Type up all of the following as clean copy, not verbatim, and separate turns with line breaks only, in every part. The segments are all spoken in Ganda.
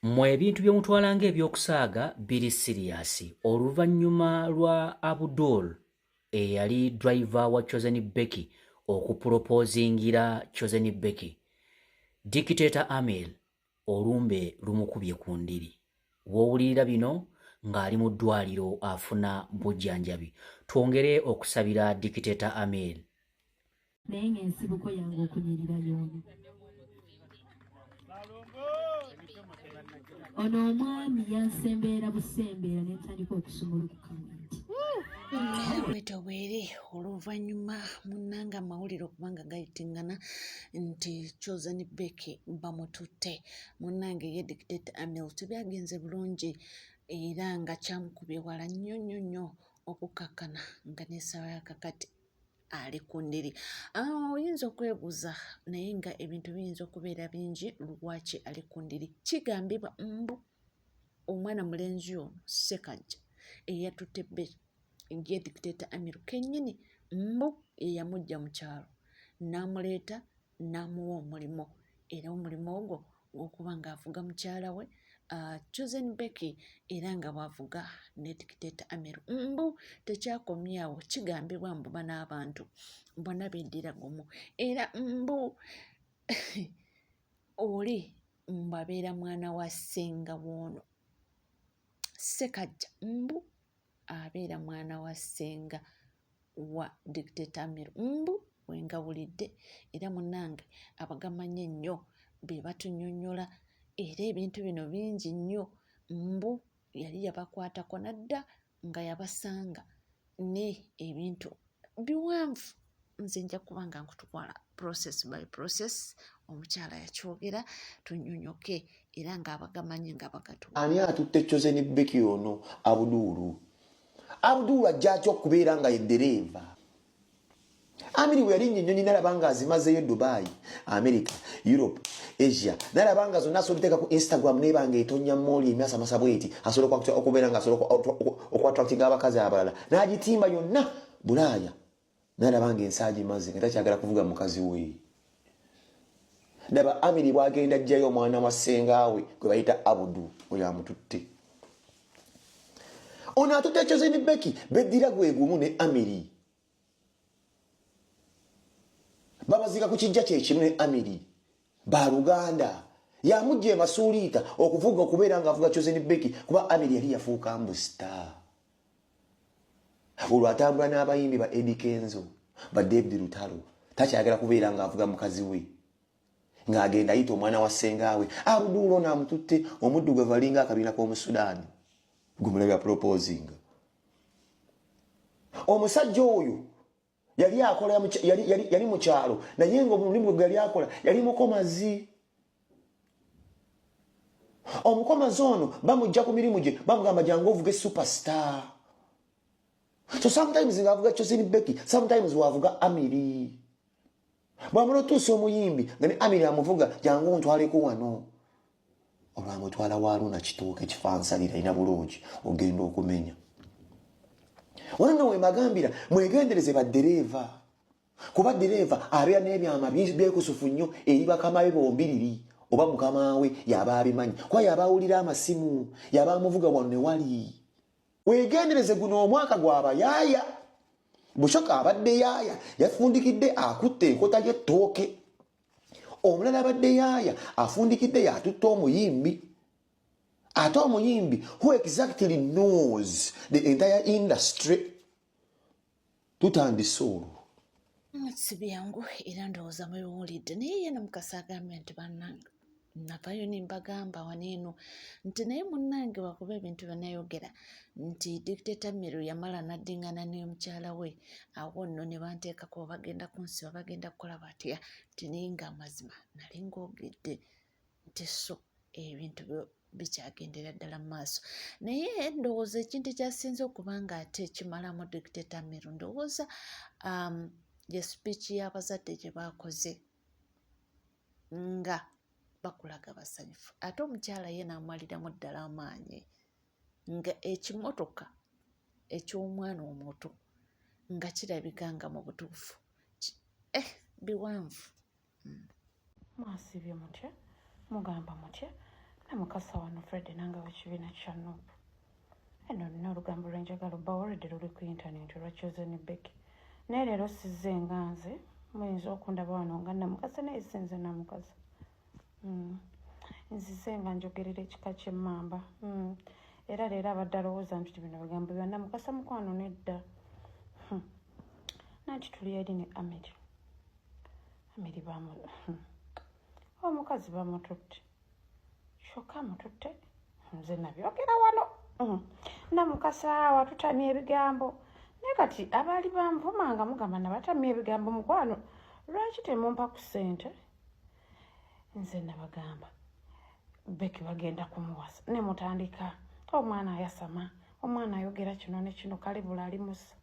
Mmwe ebintu bye mutwala ng'ebyokusaaga biri siriyasi. Oluvannyuma lwa Abdul eyali driver wa Chosen Beki okupropoozingira Chosen Beki, Dictator Amel olumbe lumukubye ku ndiri. W'owulirira bino ng'ali mu ddwaliro afuna bujjanjabi. Twongere okusabira Dictator Amel.
Naye ng'ensibuko yange okunyirira yombi. Ono omwami yansembeera busembeera ne ntandika okusumulukuka nti
wetobwere oluvannyuma munnanga amawulire okubanga gayitingana nti Chosen Beki bamututte. Munnange ye Dictator Amel tebyagenze bulungi era nga kyamukubye wala nnyo okukakkana nga n'essaawa yakakati ali ku ndiri. Oyinza okwebuuza naye nga ebintu biyinza okubeera bingi lwaki ali ku ndiri. Kigambibwa mbu omwana mulenzi ono Ssekaggya eyatutte Beki ye Dictator Amel kennyini mbu eyamujja mu kyalo n'amuleeta n'amuwa omulimo, era omulimo ogwo okuba ng'avuga mukyala we Chosen Beki era nga bw'avuga ne Dictator Amel. Mbu tekyakomyawo, kigambibwa mbu bano abantu bonna beddira gumu era mbu oli mbabeera mwana wa ssenga w'ono Ssekaggya, mbu abeera mwana wa ssenga wa Dictator Amel. Mbu wengawulidde era munnange abagamanyi ennyo be batunnyonnyola era ebintu bino bingi nnyo. Mbu yali yabakwatako nadda nga yabasanga ne ebintu biwanvu. Nze nja kuba nga nkutwala process by process, omukyala yakyogera tunnyonnyoke era ng'abagamanyi nga bagatu.
Ani atutte Chosen Beki ono? Abdul ajja atya okubeera nga ye ddereeva. Amiri bwe yali nnyonnyonyi nalaba nga azimazeeyo Dubai, America, Europe, Asia, nalaba nga zonna asobola okuteeka ku Instagram neeba nga etonnya mooli emyasamasa bweti asobola okubeera nga asobola okuattractinga abakazi abalala n'agitimba yonna Bulaaya. Nalaba nga ensi agimaze nga takyagala kuvuga mukazi we. Ndaba Amiri bw'agenda ajjayo omwana wa ssengaawe gwe bayita Abdul oyo amututte. Ono atutte Chosen Beki beddira gwe gumu ne Amiri. Babazika ku kijja kye kimu ne Amiri. Baluganda yamujja e Masuuliita okuvuga okubeera ng'avuga Chosen Beki kuba Amiri yali yafuuka mbusita. Olwo atambula n'abayimbi ba Eddie Kenzo, ba David Lutalo, takyagala kubeera ng'avuga mukazi we. Ng'agenda ayita omwana wa ssengaawe. Abdul ono amututte omuddugavu alinga akabiina k'omu Sudan. Gumulabya proposing. Omusajja oyo yali akola yali mu kyalo naye ng'omulimu gwe yali akola yali mukomazi. Omukomazi ono bamujja ku mirimu gye bamugamba jangu ovuge superstar. So sometimes ng'avuga Chosen Beki, sometimes wavuga Amiri. Bw'amala otuusa omuyimbi nga ne Amiri amuvuga jangu ntwaleko wano. Olwamutwala Waaruna kitooke kifansalira ina bulungi ogenda okumenya. Wano nno we magambira mwegendereze baddereeva. Kuba ddereeva abeera n'ebyama byekusufu nnyo eri bakama be bombiriri oba mukama we yaba abimanyi. Kuba yaba awulira amasimu, yaba amuvuga wano ne wali. Wegendereze guno omwaka gw'abayaaya. Bushoka abadde yaaya yafundikidde akutte enkota y'ettooke. Omulala abadde yaaya afundikidde yatutte omuyimbi. Ate omuyimbi who exactly knows the entire industry. Tutandise olwo.
Si byangu era ndowooza mwewulidde naye ye Namukasa agambye nti bannange navayo ne mbagamba waneeno nti naye munnange wakuba ebintu byanayogera nti Dictator Amel yamala naddingana n'omukyala we awo nno ne banteekako bagenda kunsiba bagenda kukola batya nti naye ng'amazima nali ng'ogedde nti so ebintu bikyagendera ddala mu maaso. Naye ndowooza ekintu ekyasinze okuba nga ate kimalamu Dictator Amel ndowooza ye speech y'abazadde gye baakoze nga bakulaga basanyufu ate omukyala ye n'amaliramu ddala amaanyi nga ekimotoka eky'omwana omuto nga kirabika nga mu butuufu biwanvu.
mwasibye mutya mugamba mutya
namukasa wano Fred nange w'ekibiina kya Nuupu. Eno nina olugambo lwenjagala obba already luli ku intaneti olwa Chosen Becky. Naye leero sizze nga nze muyinza okundaba wano nga namukasa naye si nze namukasa. Nzize nga njogerera ekika ky'emmamba. Era leero abadde alowooza nti bino bigambo bya namukasa mukwano nedda. Nanti tuli eri ne Amiri. Amiri omukazi bamututte. Kyokka amututte nze nabyogera wano. Namukasa watutamya ebigambo. Naye kati abaali banvuma nga mugamba nabatamya ebigambo mukwano lwaki temumpa ku ssente? Nze nabagamba Becky bagenda kumuwasa ne mutandika omwana ayasama, omwana ayogera kino ne kino, Kalebule ali musa.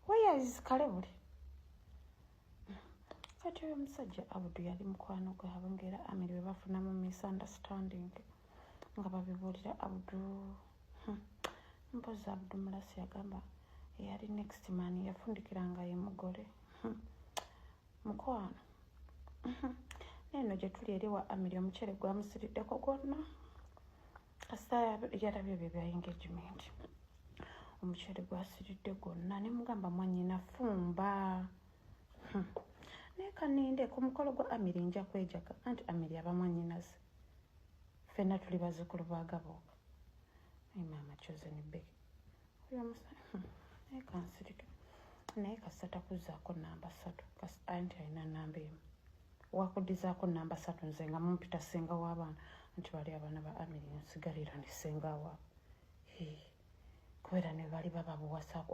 Where is Kalebule? Kati oyo omusajja Abudu yali mukwano gwabwe ng'era Amiri we bafunamu misunderstanding nga babibuulira Abudu. Mpozi Abudu Mulasi yagamba yali next man yafundikiranga ye mugole. Mukwano neno gye tuli eri wa Amiri omuceere gwamusiriddeko gwonna. Kasita yalabye bye bya engagement. Omuceere gwasiridde gwonna ne mugamba mwannyina fumba. Naye kaninde ku mukolo gwa Amiri nja kwejaga anti Amiri aba mwannyinaze. Ffenna tuli bazzukulu ba Gabooga. Maama Chosen Becky. Oyo omusajja naye kansirike. Naye kasita takuzzaako namba 3 kasita anti alina namba 1. Wakuddizaako namba 3 nze nga mumpita ssenga w'abaana nti bali abaana ba Amiri nsigalira ne ssenga waabwe. Kubeera ne bali bababuwasa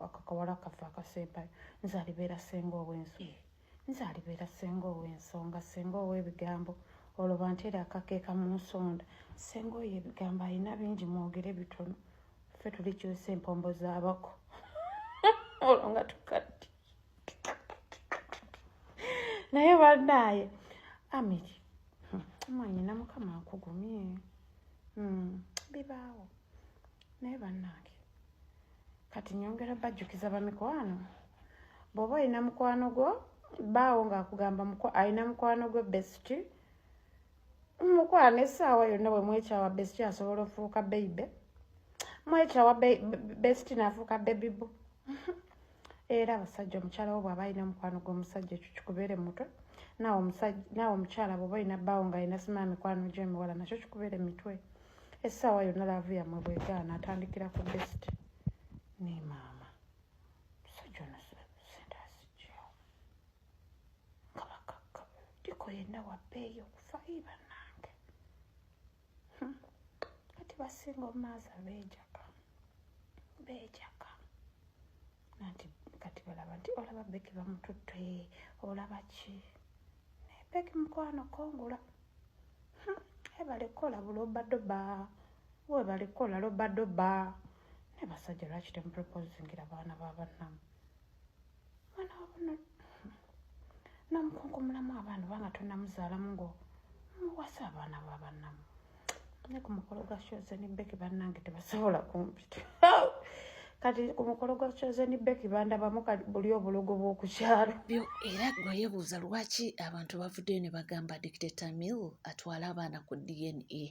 akawala kaffe akasempayo nze alibeera ssenga ow'ensonga. Nze alibeera ssenga ow'ensonga, ssenga ow'ebigambo olwo banteera akakeeka mu nsonda. Ssenga oyo ebigambo alina bingi mwogere bitono. Ffe tulikyusa empombo z'abako olwo nga tukadde. Naye bannaaye Amiri mwannyina Mukama akugumye. Bibaawo. Naye bannange kati nyongera bajjukiza bamikwano. Bw'oba olina mukwano gwo baawo ng'akugamba alina mukwano gwe besiti. Mukwano essaawa yonna bwe mwekyawa besiti asobola ofuuka baby. Mwekyawa besiti n'afuuka babybo. Era abasajja omukyala wo bw'aba alina mukwano gw'omusajja ekyo kikubeere mu mutwe. Naawe omukyala bw'oba olina bbaawo ng'alina sima mikwano gy'emiwala nakyo kikubeere mu mitwe. Essaawa yonna laavu yammwe bwegaana atandikira ku besiti. Ne maama musajja ono sente azijja nga bakakka diko yenna wabbeeyi okufaayo bannange. Kati basinga omumaaza beejaka nanti kati balaba nti olaba Becky bamututte olaba ki. Naye Becky mukwano kongula. Balikola bulobadoba webalikola lobadoba. Ne basajja lwaki temuproposingira baana b'abannamu? Mwana wabuno namukunkumulamu abaana banga tonamuzaalamu ngo muwasa abaana b'abannamu. Ne ku mukolo gwa Chosen Becky bannange tebasobola kumpita. Kati ku mukolo gwa Chosen Becky bandabamu buli obulogo bw'okukyalo.
Era gwe yeebuuza lwaki abantu bavuddeyo ne bagamba Dictator Mill atwala abaana ku DNA.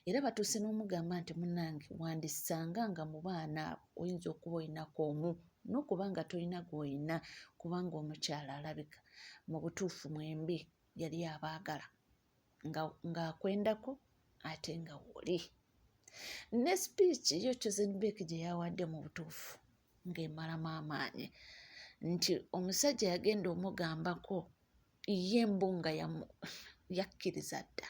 Era batuuse n'omugamba nti munnange wandisanga nga mu baana oyinza okuba olinako omu n'okuba nga tolina gw'olina kubanga omukyala alabika mu butuufu mwembi yali abaagala ng'akwendako ate nga woli. Ne speech yo Chosen Becky gye yawadde mu butuufu ng'emalamu amaanyi nti omusajja yagenda omugambako ye embunga yakkiriza dda.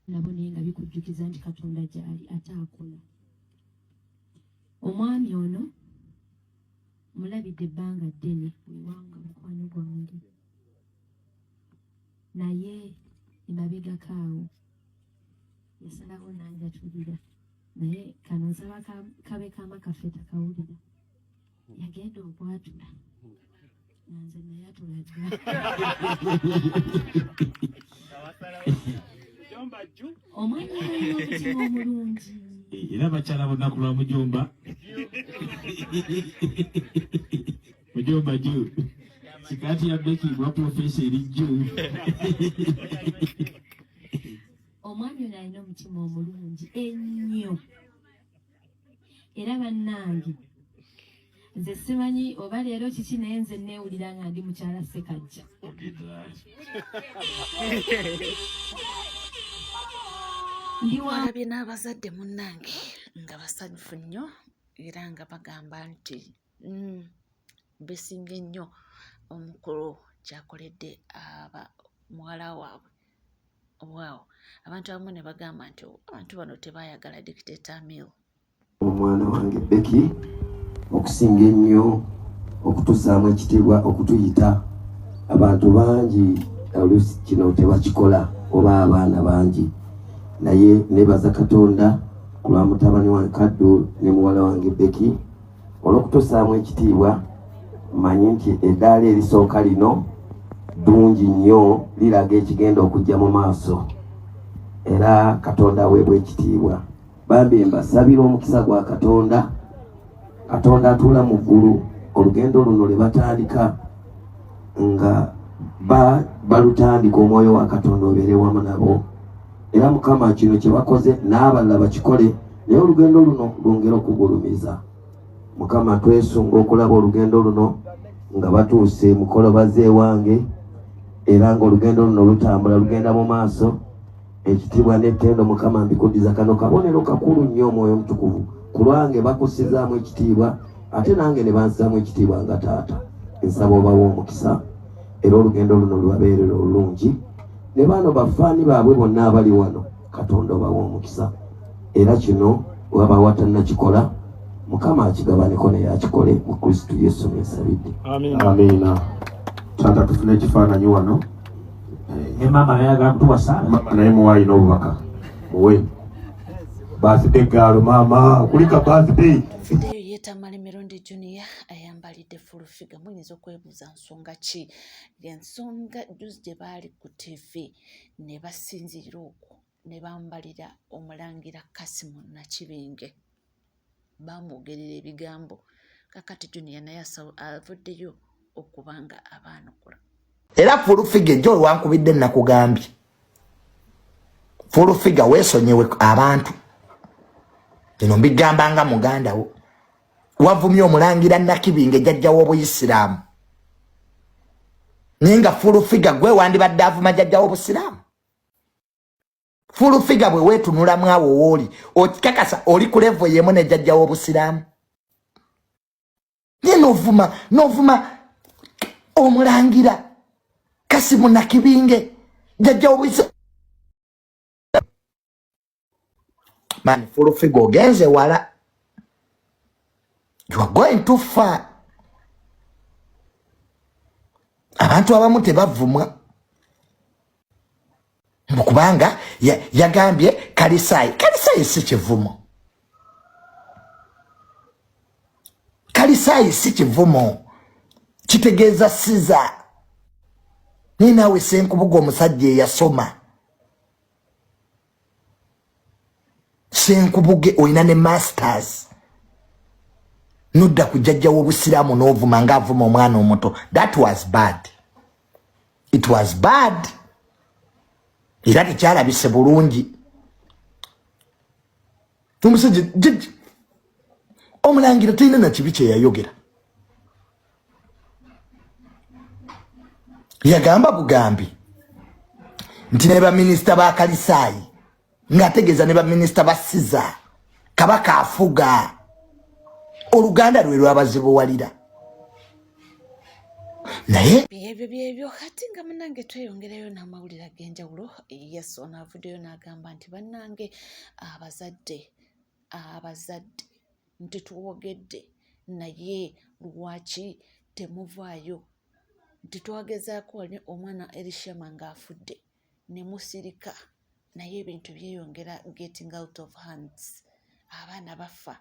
Nabo naye nga bikujjukiza nti Katonda gy'ali ate akola. Omwami ono mulabidde ebbanga ddene wewanga mukwano gwange. Naye emabegako awo yasalawo nange atulira. Naye kano nsaba kabe kaama kaffe takawulira. Yagenda obwatula nanze naye atulaga. Omwami alina omutima omulungi.
Era abakyala bonna kulwa mujomba. Mujomba Ju. Sikati ya Becky mwa profesa eri Ju.
omwami ono alina omutima omulungi ennyo era bannange nze simanyi oba leero kiki naye nze neewulira nga ndi mukyala Ssekajja.
Walabye n'abazadde munnange nga basanyufu nnyo era nga bagamba nti beesimbye nnyo omukulu kyakoledde muwala waabwe. Waawo abantu abamu ne bagamba nti abantu bano tebaayagala Dictator Amil.
Omwana wange Becky okusinga ennyo okutussaamu ekitiibwa okutuyita abantu bangi oluusi kino tebakikola oba abaana bangi naye nebaza Katonda ku lwa mutabani wa Kaddu ne muwala wange Becky olw'okutussaamu ekitiibwa manyi nti eddaala erisooka lino ddungi nnyo liraga ekigenda okujja mu maaso era Katonda aweebwa ekitiibwa. Bambi mbasabira omukisa gwa Katonda atuula mu ggulu olugendo luno lwe batandika nga balutandika omwoyo wa Katonda obeere wamu nabo era Mukama kino kye bakoze n'abalala bakikole naye olugendo luno lwongera okugulumiza. Mukama twesunga okulaba olugendo luno nga batuuse mukolobaze wange era ng'olugendo luno lutambula lugenda mu maaso. Ekitiibwa n'ettendo Mukama mbikuddiza kano kabonero kakulu nnyo omwoyo omutukuvu ku lwange bakussizaamu ekitiibwa ate nange ne bansizaamu ekitiibwa nga taata. Nsaba obawa omukisa era olugendo luno lubabeerera olulungi ne bano bafaani baabwe bonna abali wano Katonda obawa omukisa era kino waba watannakikola Mukama akigabaneko naye akikole mu Kristo Yesu nsabidde. Amiina. Taata tufune ekifaananyi wano.
Mama ayagala kutuwasa.
Mama naye muwaayi n'obubaka muwe birthday gaalo maama kulika birthday.
Videyo yeetamala emirundi Junior ayambalidde full figure. Muyinza okwebuuza nsonga ki? Ensonga juzi gye baali ku TV ne basinziira okwo ne bambalira omulangira Kasimu Nakibinge bamwogerera ebigambo kakati Junior naye avuddeyo okubanga abaanukula.
Era full figure jo wankubidde nakugambye. Full figure weesonyewe abantu. Kino mbigamba nga muganda wo. Wavumye omulangira Nakibinge jjajja w'Obuyisiraamu. Ninga full figure gwe wandibadde avuma jjajja w'Obusiraamu. Full figure bwe weetunula mwawo wooli okikakasa oli ku level yemu ne jjajja w'Obusiraamu. Ye novuma omulangira Kasimu Nakibinge jjajja w'Obuyisiraamu. Man, full figure ogenze wala. You are going too far. Abantu abamu tebavumwa. Mukubanga yagambye Kalisayi. Kalisayi si kivumo. Kalisayi si kivumo. Kitegeeza siza. Ninawe Senkubuga omusajja eyasoma. Senkubuge oyina ne masters. Nudda ku jjajja w'Obusiraamu n'ovuma ng'avuma omwana omuto. That was bad. It was bad. Era tekyalabise bulungi. Omusajja omulangira talina na kibi kye yayogera. Yagamba bugambi nti ne baminisita ba Kalisayi ng'ategeeza ne baminisita ba Siza Kabaka afuga oluganda lwe lwabazibuwalira naye
byebyo kati nga munnange tweyongerayo n'amawulire ag'enjawulo. Yes, ono avuddeyo n'agamba nti bannange abazadde nti tuwogedde naye lwaki temuvaayo nti twagezaako wali omwana Elishama ng'afudde ne musirika naye ebintu byeyongera getting out of hands. Abaana bafa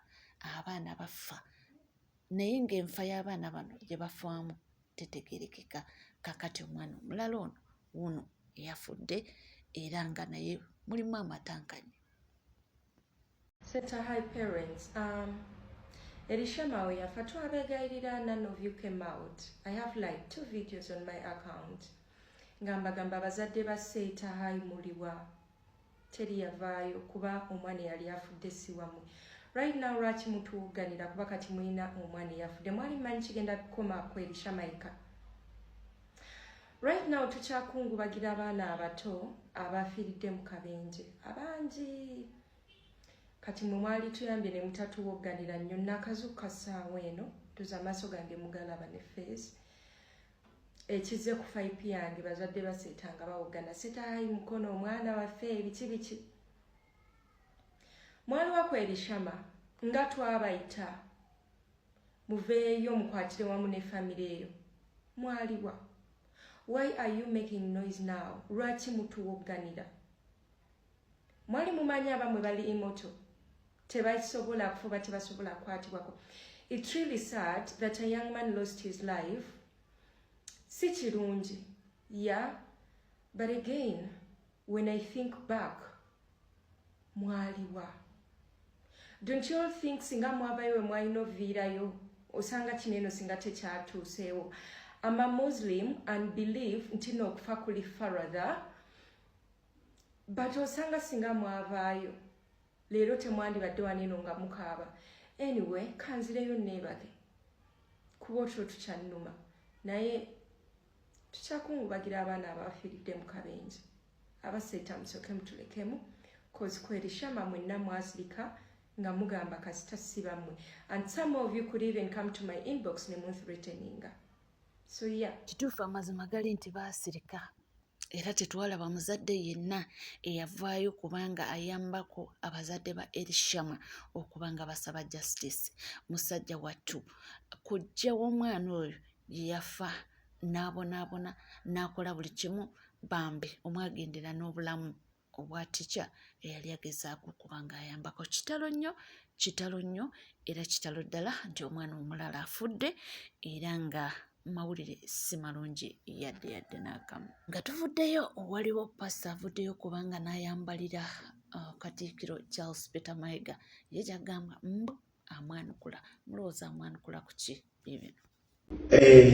naye ng'enfa y'abaana bano gye bafaamu tetegerekeka. Kakati omwana omulala ono yafudde era nga naye mulimu amatankanye.
Center High parents, Elishama we yafa twabegayirira, none of you came out. I have like 2 videos on my account. Gamba abazadde ba Center High muliwa. teri yavaayo kuba omwana yali afudde si wammwe. Right now lwaki mutuwuganira kuba kati mulina omwana yafudde? Mwali mmanyi kigenda kukoma ku Elisha Mayiga. Right now tukyakungubagira abaana abato abafiiridde mu kabenje abangi. Kati mwe mwali tuyambye ne mutatuwuganira nnyo. Nakazuuka ssaawa eno tuza amaaso gange mugalaba ne face. Ekize ku faipi yange bazadde baseetanga bawogana. Setayi mukono omwana waffe biki. Mwali wa ku Elishama nga twabayita muveeyo mukwatire wamu ne famire eyo. Mwaliwa. Why are you making noise now? Lwaki mutuwogganira? Mwali mumanya abamwe bali imoto. Tebasobola kufuba tebasobola kwatibwako. It's really sad that a young man lost his life. Si kirungi. Yeah. But again, when I think back, mwaliwa. Don't you all think singa mwabayo mwalino virayo osanga kineno singa tekyatuuseewo? I'm a Muslim and believe nti n'okufa kuli faradha, but osanga singa mwavaayo leero temwandibadde waneno nga mukaaba. Anyway, kanzireyo neebake kuba otyo tukyannuma, naye tukyakungubagira abaana abafiiridde mu kabenje. Abaseeta musooke mutulekemu cause ku Elishama mwenna mwasirika nga mugamba kasita si bammwe, and some of you could even come to my inbox ne munthreateninga. So yeah,
kituufu amazima gali nti baasirika era tetwalaba muzadde yenna eyavaayo kubanga ayambako abazadde ba Elishama okubanga basaba justice. Musajja wattu kujja w'omwana oyo ye yafa n'abonaabona n'akola buli kimu bambi omwagendera n'obulamu obwa tica eyali agezaako kubanga ayambako. Kitalo nnyo era kitalo ddala nti omwana omulala afudde era nga mawulire si malungi yadde n'akamu. Nga tuvuddeyo waliwo pasita avuddeyo kubanga n'ayambalira Katikkiro Charles Peter Mayiga. Ye gyagamba mbu amwanukula. Mulowooza amwanukula ku ki bibino?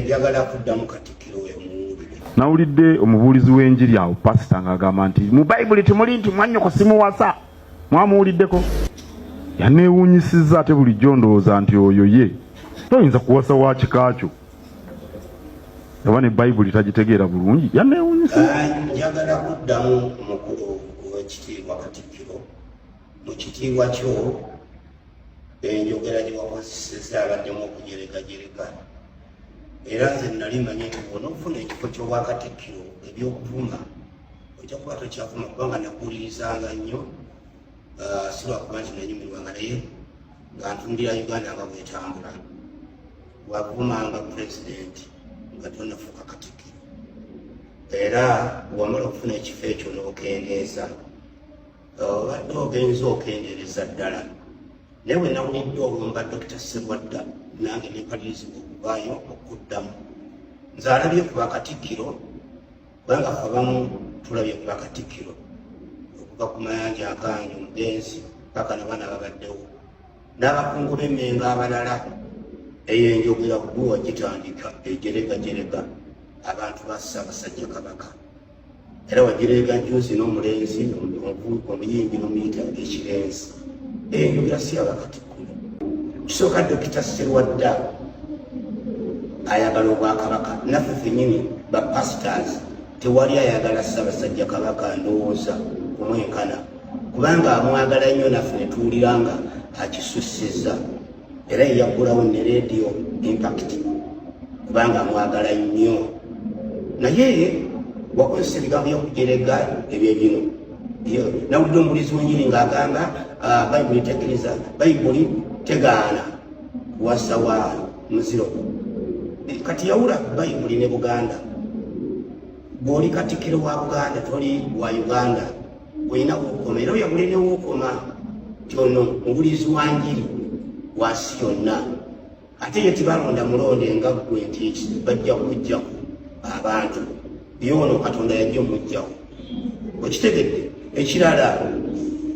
Njagala kuddamu Katikkiro we muwulire.
Nawulidde omubuulizi w'enjiri awo pasita ng'agamba nti mu Bayibuli temuli nti mwannyoko simuwasa. Mwamuwuliddeko? Yaneewuunyisizza ate bulijjo ndowooza nti oyo ye toyinza kuwasa wa kikaakyo. Yaba ne Bayibuli tagitegeera bulungi. Yaneewuunyisizza.
Njagala kuddamu omukulu w'ekitiibwa Katikkiro. Mu kitiibwa kyo enjogera gye wakozesezza abaddemu okujeregajerega. Era nze nali manye nti bw'onoofuna ekifo ky'obwakatikkiro eby'okuvuma ojja kuba tokyavuma kubanga nakuwulirizanga nnyo si lwakuba nti nanyumirwanga naye nga ntundira Uganda nga bwetambula. Wavumanga pulezidenti nga tonafuuka Katikkiro. Era wamala okufuna ekifo ekyo n'okendeeza obadde ogenza okendeereza ddala. Naye bwe nawulidde olumba Dr. Sserwadda nange neepalirizibwa okuvaayo okuddamu. Nze alabye ku Bakatikkiro kubanga ffe abamu tulabye ku Bakatikkiro okuva ku mayanja aganyu Mugenzi paka n'abaana babaddewo n'abakungu b'emmengo abalala. Eyo enjogera bwe wagitandika ejeregajerega abantu ba Ssaabasajja Kabaka. Era wagireega njuzi n'omulenzi omuyimbi n'omuyita ekirenzi. Enjogera si Abakatikkiro. Kisooka Dr. Sserwadda ayagala Obwakabaka. Naffe ffennyini ba pastors tewali ayagala Ssaabasajja Kabaka ndowooza kumwenkana kubanga amwagala nnyo naffe ne tuwuliranga akisussizza. Era yaggulawo ne Radio Impact kubanga amwagala nnyo. Naye wakozesa ebigambo byokujerega ebyo bino. Nawulidde omubuulizi w'enjiri ng'agamba Bayibuli tekkiriza, Bayibuli tegaana kuwasa wa muziro. Kati yawula Bayibuli ne Buganda. Bw'oli Katikkiro wa Buganda toli wa Uganda. Olina wookoma era oyagule ne wookoma nti ono mubuulizi wa njiri wansi yonna. Ate ye tibalonda mulonde nga ggwe nti bajja kujjaku abantu byono Katonda yajja omujjawo. Okitegedde? Ekirala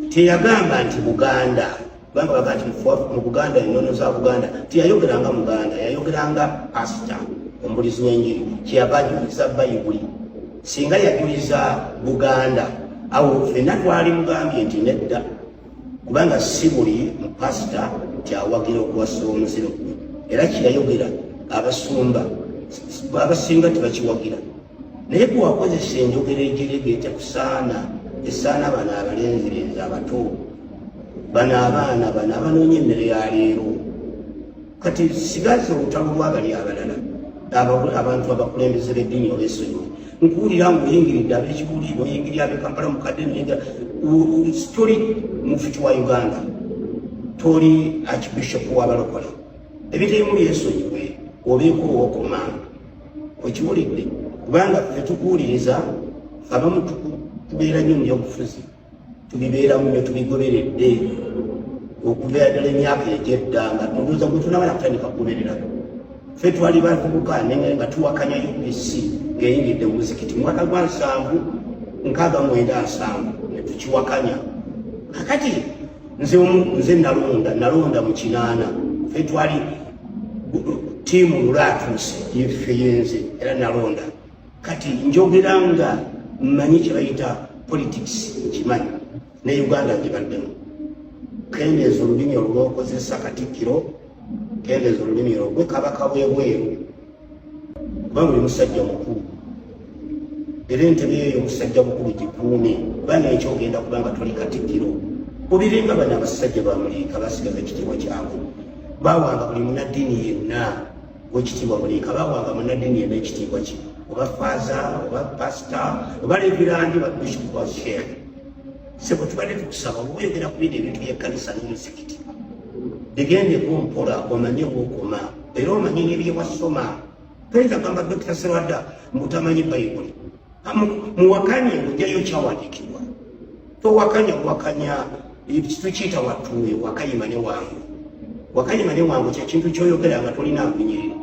teyagamba nti Buganda kubanga baga nti mu Buganda ennono za Buganda teyayogeranga Muganda, yayogeranga pasita omubuulizi w'enjiri kyeyava ajuliza Bayibuli. Singa yajuliza Buganda
awo ffenna twali mugambye nti nedda kubanga si buli mupasita tyawagira okuwasa omuziro gwe era kirayogera abasumba abasinga tebakiwagira naye bwewakozesa enjogera egiregeete kusaana esaana bano abalenzirenzi abato bano abaana bano abanoonya emmere ya leero kati sigaza olutalo lwabali abalala abantu abakulembeze b'eddiini olw'ensonyi nkuwulira ng'oyingiridde ab'ekibuuliro oyingirira ab'ekampala mukadde toli mufiti wa uganda toli archbishop w'abalokole ebitayimuli ensonyiwe obeeko ow'okumanga okiwulidde kubanga ffe tukuwuliriza abamu tubeera nnyo mu byobufuzi tubibeeramu ne tubigoberedde okubeera ddala emyaka egy'edda nga ndowooza gwe tunabala kutandika kugoberera ffe twali bavubuka nga tuwakanya UPC ng'eyingidde mu muzikiti mu mwaka gwa 1997 ne tukiwakanya kakati nze nalonda mu 8 ffe twali tiimu lulatuuse yeffe yenze era nalonda kati njogera nga mmanyi kye bayita politics nkimanyi ne Uganda gibaddemu kendeeza olulimi olulwokozesa Katikkiro kendeeza olulimi olwo kabaka bwebweru kubanga oli musajja mukulu era entebe eyo musajja mukulu gikuume kubanga ekyogenda kubanga toli Katikkiro obirenga bano abasajja bamuliika basigaza ekitiibwa kyabwe bawanga buli munaddiini yenna wekitiibwa muliika bawanga munaddiini yenna ekitiibwa kye oba faaza oba pasita oba levirandi ba bishop wa sheekh sebo tubadde tukusaba obweyogera ku bino ebintu by'ekkanisa n'omuzikiti bigendeko mpola omanye bwokoma era omanye n'ebyewasoma toyinza gamba Dr. Serwadda mutamanyi bayibuli muwakanye ng'ojjayo kyawandiikibwa towakanya kuwakanya tukiyita wattuwe wakayima ne wangu wakayima ne wangu kyekintu kyoyogera nga tolina lunyiriri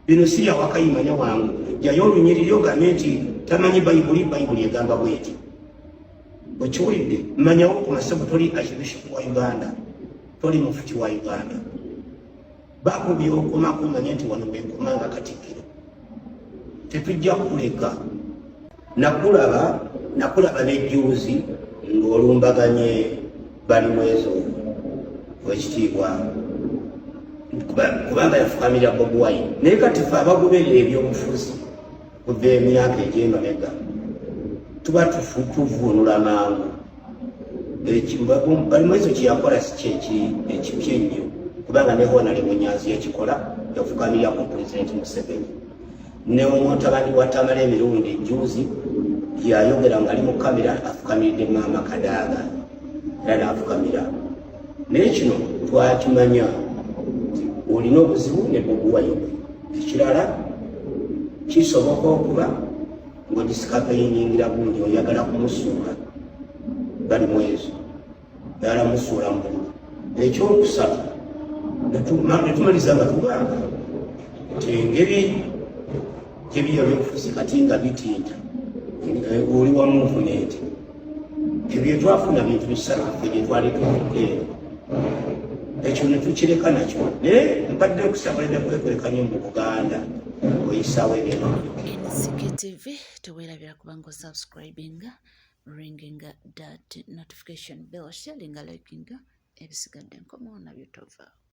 bino si ya wakayima ne wangu jayo olunyiriri ogambe nti tamanyi bayibuli egamba bweti okiwulidde mmanyawo ku masebo toli archbishop wa Uganda toli mufuti wa Uganda bakubye okomako manye nti wano bwenkomanga Katikkiro tetujja kuleka nakulaba nejjuuzi ng'olumbaganye bali mwezo wekitiibwa kubanga yafukamira Bobi Wine naye kati fe abagoberera ebyobufuzi kuva emyaka egy'emabega tuba tuvuunula mangu bali mwezo kyeyakola si ekipya ennyo kubanga ne Honale Munyanzi yakikola yafukamirako Pulezidenti Museveni ne omutabani wa Tamale emirundi ejjuuzi yayogera nga ali mu kamera afukamiridde Maama Kadaga era n'afukamira naye kino twakimanya olina obuzibu ne Bobi Wine ekirala kisoboka okuba ng'ogisikapeyiningira gundi oyagala kumusuula bali mwezo yala musuula mbulu ekyokusatu netumaliza nga tugamba nti engeri gyebyo byobufuzi kati nga bitinta oli wa muvunenti ebyo twafuna bintu bisatu ffe gye twali tuvuddeo ekyo netukireka nakyo naye mpadde okusabulira kwekwekanya mu Buganda oyisaawo ebintu
NCK TV teweerabira kubanga osubscribinga ringinga that notification bell sharinga likinga ebisigadde nkomo nabyo tova